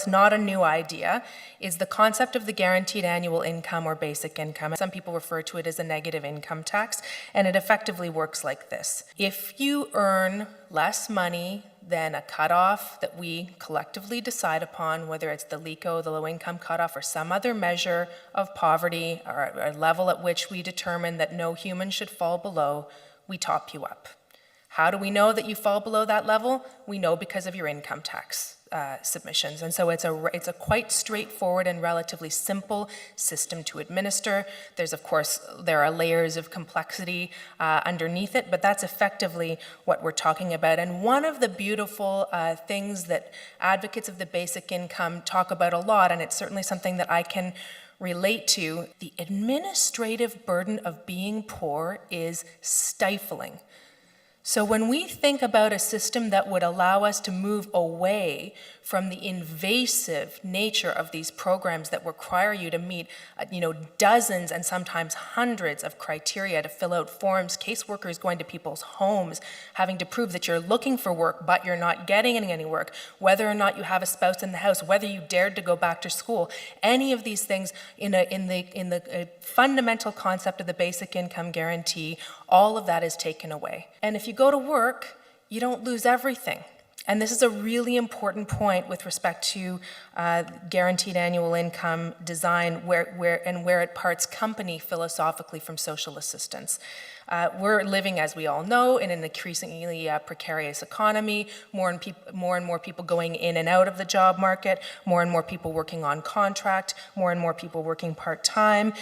It's not a new idea, is the concept of the guaranteed annual income or basic income. Some people refer to it as a negative income tax, and it effectively works like this. If you earn less money than a cutoff that we collectively decide upon, whether it's the LICO, the low income cutoff, or some other measure of poverty, or a level at which we determine that no human should fall below, we top you up. How do we know that you fall below that level? We know because of your income tax submissions. And so it's a quite straightforward and relatively simple system to administer. There's, of course, there are layers of complexity underneath it, but that's effectively what we're talking about. And one of the beautiful things that advocates of the basic income talk about a lot, and it's certainly something that I can relate to, the administrative burden of being poor is stifling. So when we think about a system that would allow us to move away from the invasive nature of these programs that require you to meet, dozens and sometimes hundreds of criteria to fill out forms, caseworkers going to people's homes, having to prove that you're looking for work but you're not getting any work, whether or not you have a spouse in the house, whether you dared to go back to school, any of these things in the fundamental concept of the basic income guarantee, all of that is taken away. And if you go to work, you don't lose everything. And this is a really important point with respect to guaranteed annual income design, where it parts company philosophically from social assistance. We're living, as we all know, in an increasingly precarious economy, more and more people going in and out of the job market, more and more people working on contract, more and more people working part-time.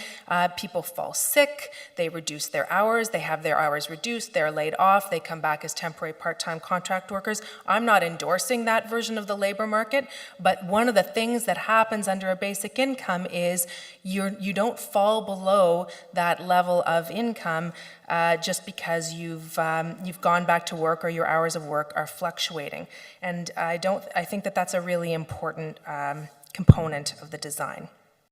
People fall sick, they reduce their hours, they have their hours reduced, they're laid off, they come back as temporary part-time contract workers. I'm not endorsing that version of the labor market, but one of the things that happens under a basic income is you don't fall below that level of income just because you've gone back to work or your hours of work are fluctuating. And I think that that's a really important component of the design.